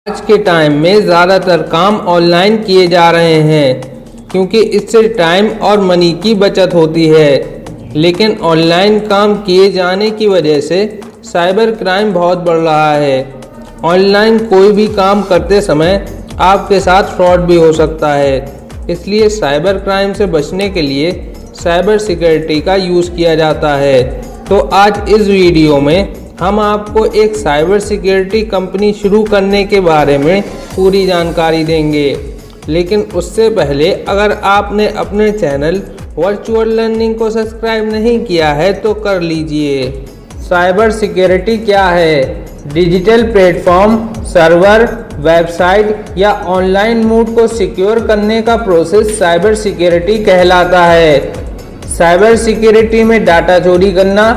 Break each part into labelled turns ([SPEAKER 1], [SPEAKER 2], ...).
[SPEAKER 1] आज के टाइम में ज़्यादातर काम ऑनलाइन किए जा रहे हैं क्योंकि इससे टाइम और मनी की बचत होती है। लेकिन ऑनलाइन काम किए जाने की वजह से साइबर क्राइम बहुत बढ़ रहा है। ऑनलाइन कोई भी काम करते समय आपके साथ फ्रॉड भी हो सकता है। इसलिए साइबर क्राइम से बचने के लिए साइबर सिक्योरिटी का यूज़ किया जाता है। तो आज इस वीडियो में हम आपको एक साइबर सिक्योरिटी कंपनी शुरू करने के बारे में पूरी जानकारी देंगे। लेकिन उससे पहले अगर आपने अपने चैनल वर्चुअल लर्निंग को सब्सक्राइब नहीं किया है तो कर लीजिए। साइबर सिक्योरिटी क्या है? डिजिटल प्लेटफॉर्म, सर्वर, वेबसाइट या ऑनलाइन मोड को सिक्योर करने का प्रोसेस साइबर सिक्योरिटी कहलाता है। साइबर सिक्योरिटी में डाटा चोरी करना,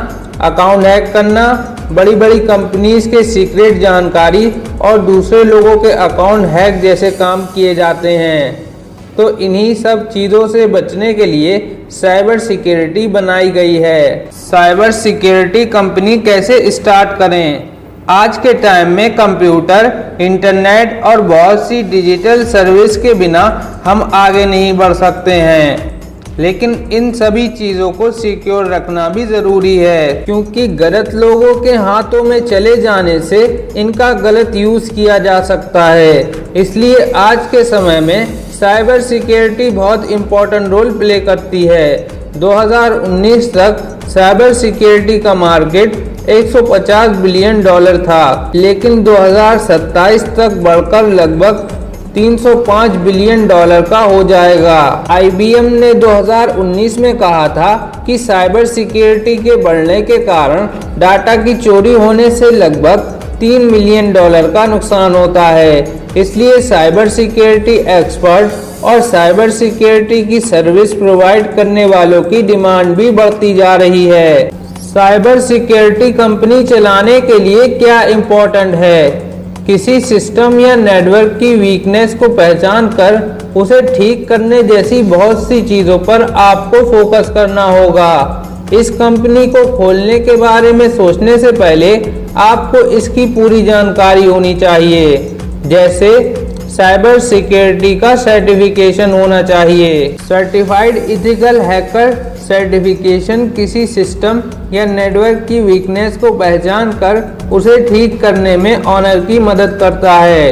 [SPEAKER 1] अकाउंट हैक करना, बड़ी बड़ी कंपनीज के सीक्रेट जानकारी और दूसरे लोगों के अकाउंट हैक जैसे काम किए जाते हैं। तो इन्हीं सब चीज़ों से बचने के लिए साइबर सिक्योरिटी बनाई गई है। साइबर सिक्योरिटी कंपनी कैसे स्टार्ट करें? आज के टाइम में कंप्यूटर, इंटरनेट और बहुत सी डिजिटल सर्विस के बिना हम आगे नहीं बढ़ सकते हैं। लेकिन इन सभी चीज़ों को सिक्योर रखना भी ज़रूरी है क्योंकि गलत लोगों के हाथों में चले जाने से इनका गलत यूज़ किया जा सकता है। इसलिए आज के समय में साइबर सिक्योरिटी बहुत इम्पोर्टेंट रोल प्ले करती है। 2019 तक साइबर सिक्योरिटी का मार्केट $150 बिलियन था, लेकिन 2027 तक बढ़कर लगभग $305 बिलियन का हो जाएगा। IBM ने 2019 में कहा था कि साइबर सिक्योरिटी के बढ़ने के कारण डाटा की चोरी होने से लगभग $3 मिलियन का नुकसान होता है। इसलिए साइबर सिक्योरिटी एक्सपर्ट और साइबर सिक्योरिटी की सर्विस प्रोवाइड करने वालों की डिमांड भी बढ़ती जा रही है। साइबर सिक्योरिटी कंपनी चलाने के लिए क्या इम्पोर्टेंट है? किसी सिस्टम या नेटवर्क की वीकनेस को पहचान कर उसे ठीक करने जैसी बहुत सी चीज़ों पर आपको फोकस करना होगा। इस कंपनी को खोलने के बारे में सोचने से पहले आपको इसकी पूरी जानकारी होनी चाहिए। जैसे साइबर सिक्योरिटी का सर्टिफिकेशन होना चाहिए। सर्टिफाइड एथिकल हैकर सर्टिफिकेशन किसी सिस्टम या नेटवर्क की वीकनेस को पहचान कर उसे ठीक करने में ऑनर की मदद करता है।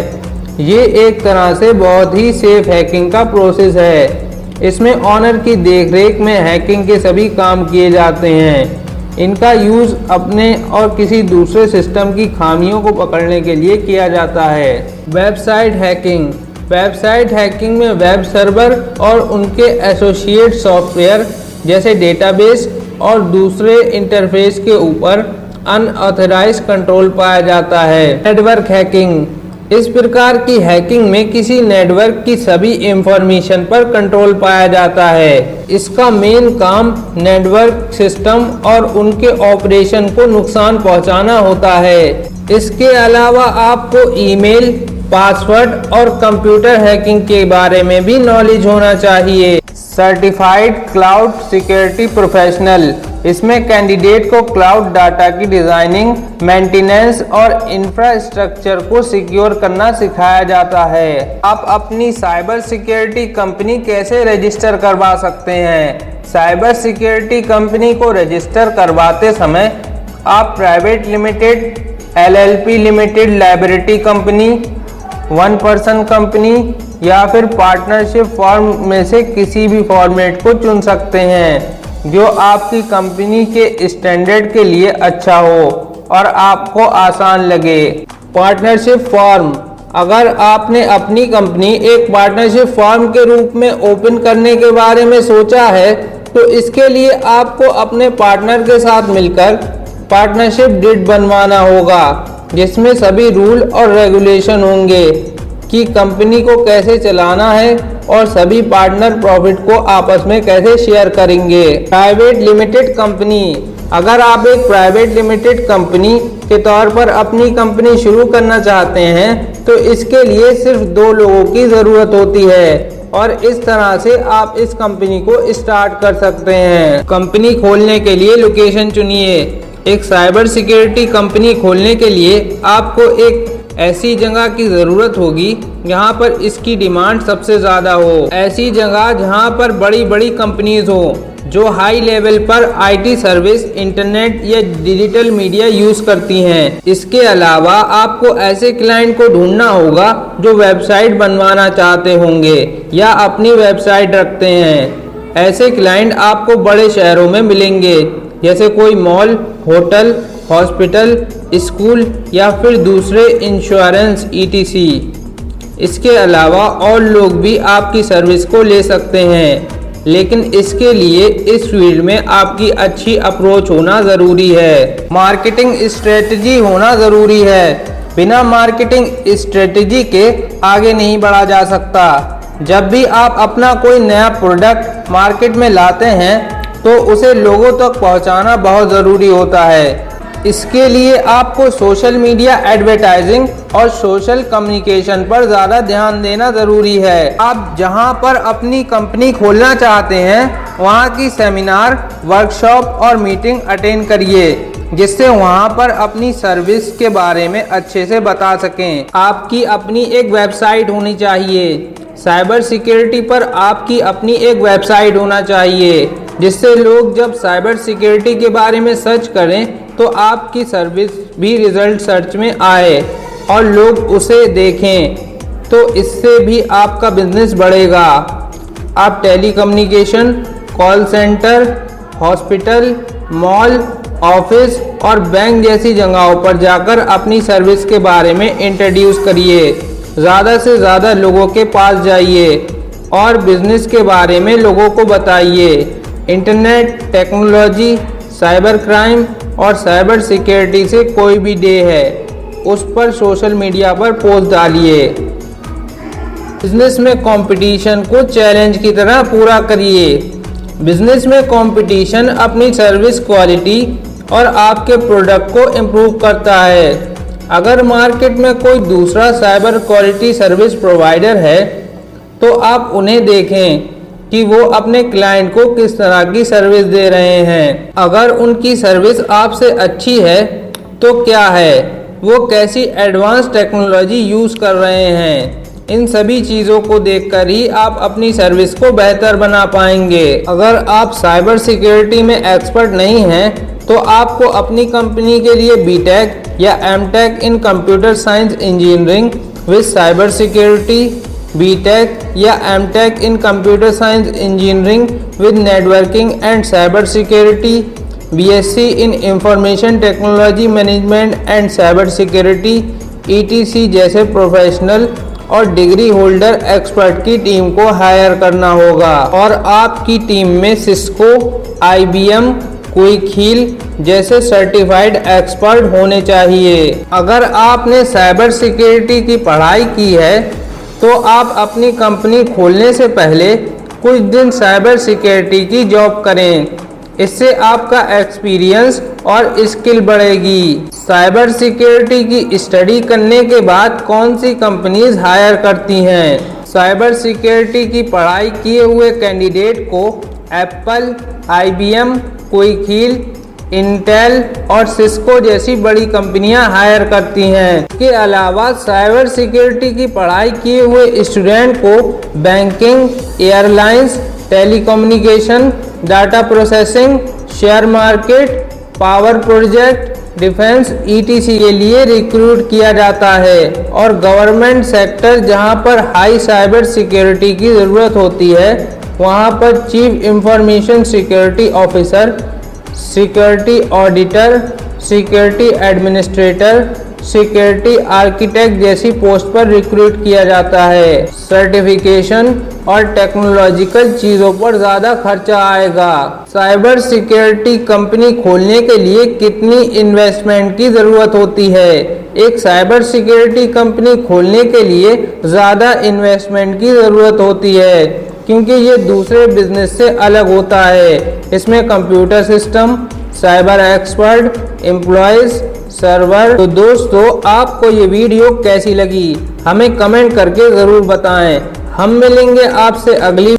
[SPEAKER 1] ये एक तरह से बहुत ही सेफ हैकिंग का प्रोसेस है। इसमें ऑनर की देखरेख में हैकिंग के सभी काम किए जाते हैं। इनका यूज़ अपने और किसी दूसरे सिस्टम की खामियों को पकड़ने के लिए किया जाता है। Website hacking. वेबसाइट हैकिंग में वेब सर्वर और उनके एसोसिएट सॉफ्टवेयर जैसे डेटाबेस और दूसरे इंटरफेस के ऊपर अनऑथराइज्ड कंट्रोल पाया जाता है। Network hacking. इस प्रकार की हैकिंग में किसी नेटवर्क की सभी इंफॉर्मेशन पर कंट्रोल पाया जाता है। इसका मेन काम नेटवर्क सिस्टम और उनके ऑपरेशन को नुकसान पहुंचाना होता है। इसके अलावा आपको ईमेल, पासवर्ड और कंप्यूटर हैकिंग के बारे में भी नॉलेज होना चाहिए। Certified cloud security professional. इसमें कैंडिडेट को क्लाउड डाटा की डिज़ाइनिंग, मेंटेनेंस और इंफ्रास्ट्रक्चर को सिक्योर करना सिखाया जाता है। आप अपनी साइबर सिक्योरिटी कंपनी कैसे रजिस्टर करवा सकते हैं? साइबर सिक्योरिटी कंपनी को रजिस्टर करवाते समय आप private limited, LLP limited liability company, 1 person company या फिर पार्टनरशिप फॉर्म में से किसी भी फॉर्मेट को चुन सकते हैं जो आपकी कंपनी के स्टैंडर्ड के लिए अच्छा हो और आपको आसान लगे। Partnership form. अगर आपने अपनी कंपनी एक पार्टनरशिप फॉर्म के रूप में ओपन करने के बारे में सोचा है तो इसके लिए आपको अपने पार्टनर के साथ मिलकर पार्टनरशिप डीड बनवाना होगा जिसमें सभी रूल और रेगुलेशन होंगे कि कंपनी को कैसे चलाना है और सभी पार्टनर प्रॉफिट को आपस में कैसे शेयर करेंगे। Private limited company. अगर आप एक प्राइवेट लिमिटेड कंपनी के तौर पर अपनी कंपनी शुरू करना चाहते हैं तो इसके लिए सिर्फ 2 लोगों की ज़रूरत होती है और इस तरह से आप इस कंपनी को स्टार्ट कर सकते हैं। कंपनी खोलने के लिए लोकेशन चुनिए। एक साइबर सिक्योरिटी कंपनी खोलने के लिए आपको एक ऐसी जगह की ज़रूरत होगी जहाँ पर इसकी डिमांड सबसे ज़्यादा हो। ऐसी जगह जहाँ पर बड़ी बड़ी कंपनीज हो जो हाई लेवल पर आईटी सर्विस, इंटरनेट या डिजिटल मीडिया यूज़ करती हैं। इसके अलावा आपको ऐसे क्लाइंट को ढूंढना होगा जो वेबसाइट बनवाना चाहते होंगे या अपनी वेबसाइट रखते हैं। ऐसे क्लाइंट आपको बड़े शहरों में मिलेंगे, जैसे कोई मॉल, होटल, हॉस्पिटल, स्कूल या फिर दूसरे इंश्योरेंस ETC। इसके अलावा और लोग भी आपकी सर्विस को ले सकते हैं, लेकिन इसके लिए इस फील्ड में आपकी अच्छी अप्रोच होना ज़रूरी है। मार्केटिंग स्ट्रेटजी होना ज़रूरी है। बिना मार्केटिंग स्ट्रेटजी के आगे नहीं बढ़ा जा सकता। जब भी आप अपना कोई नया प्रोडक्ट मार्केट में लाते हैं तो उसे लोगों तक पहुंचाना बहुत ज़रूरी होता है। इसके लिए आपको सोशल मीडिया एडवर्टाइजिंग और सोशल कम्युनिकेशन पर ज़्यादा ध्यान देना ज़रूरी है। आप जहां पर अपनी कंपनी खोलना चाहते हैं वहां की सेमिनार, वर्कशॉप और मीटिंग अटेंड करिए, जिससे वहां पर अपनी सर्विस के बारे में अच्छे से बता सकें। आपकी अपनी एक वेबसाइट होनी चाहिए। साइबर सिक्योरिटी पर आपकी अपनी एक वेबसाइट होना चाहिए, जिससे लोग जब साइबर सिक्योरिटी के बारे में सर्च करें तो आपकी सर्विस भी रिजल्ट सर्च में आए और लोग उसे देखें, तो इससे भी आपका बिजनेस बढ़ेगा। आप telecommunication, call centre, hospital, mall, office और बैंक जैसी जगहों पर जाकर अपनी सर्विस के बारे में इंट्रोड्यूस करिए। ज़्यादा से ज़्यादा लोगों के पास जाइए और बिजनेस के बारे में लोगों को बताइए। इंटरनेट, टेक्नोलॉजी, साइबर क्राइम और साइबर सिक्योरिटी से कोई भी डे है उस पर सोशल मीडिया पर पोस्ट डालिए। बिजनेस में कंपटीशन को चैलेंज की तरह पूरा करिए। बिजनेस में कंपटीशन अपनी सर्विस क्वालिटी और आपके प्रोडक्ट को इम्प्रूव करता है। अगर मार्केट में कोई दूसरा साइबर क्वालिटी सर्विस प्रोवाइडर है तो आप उन्हें देखें कि वो अपने क्लाइंट को किस तरह की सर्विस दे रहे हैं। अगर उनकी सर्विस आपसे अच्छी है तो क्या है, वो कैसी एडवांस टेक्नोलॉजी यूज़ कर रहे हैं। इन सभी चीज़ों को देखकर ही आप अपनी सर्विस को बेहतर बना पाएंगे। अगर आप साइबर सिक्योरिटी में एक्सपर्ट नहीं हैं तो आपको अपनी कंपनी के लिए BTech या MTech in computer science engineering with cyber security, BTech या MTech in Computer Science Engineering with Networking and Cyber Security, BSc in Information Technology Management and Cyber Security, ETC जैसे प्रोफेशनल और degree holder expert की team को higher करना होगा। और आपकी team में सिस्को, IBM, क्विकहील जैसे सर्टिफाइड एक्सपर्ट होने चाहिए। अगर आपने साइबर सिक्योरिटी की पढ़ाई की है तो आप अपनी कंपनी खोलने से पहले कुछ दिन साइबर सिक्योरिटी की जॉब करें। इससे आपका एक्सपीरियंस और स्किल बढ़ेगी। साइबर सिक्योरिटी की स्टडी करने के बाद कौन सी कंपनीज हायर करती हैं? साइबर सिक्योरिटी की पढ़ाई किए हुए कैंडिडेट को एप्पल, IBM, क्विकहील, इंटेल और सिस्को जैसी बड़ी कंपनियां हायर करती हैं। इसके अलावा साइबर सिक्योरिटी की पढ़ाई किए हुए स्टूडेंट को banking, airlines, telecommunication, data processing, share market, power project, defence ETC के लिए रिक्रूट किया जाता है। और गवर्नमेंट सेक्टर जहां पर हाई साइबर सिक्योरिटी की ज़रूरत होती है वहां पर chief information security officer, security auditor, security administrator, security architect जैसी पोस्ट पर रिक्रूट किया जाता है। सर्टिफिकेशन और टेक्नोलॉजिकल चीज़ों पर ज़्यादा खर्चा आएगा। साइबर सिक्योरिटी कंपनी खोलने के लिए कितनी इन्वेस्टमेंट की ज़रूरत होती है? एक साइबर सिक्योरिटी कंपनी खोलने के लिए ज़्यादा इन्वेस्टमेंट की ज़रूरत होती है, क्योंकि ये दूसरे बिजनेस से अलग होता है। इसमें computer system, cyber expert, employees, server. तो दोस्तों, आपको ये वीडियो कैसी लगी हमें कमेंट करके ज़रूर बताएं। हम मिलेंगे आपसे अगली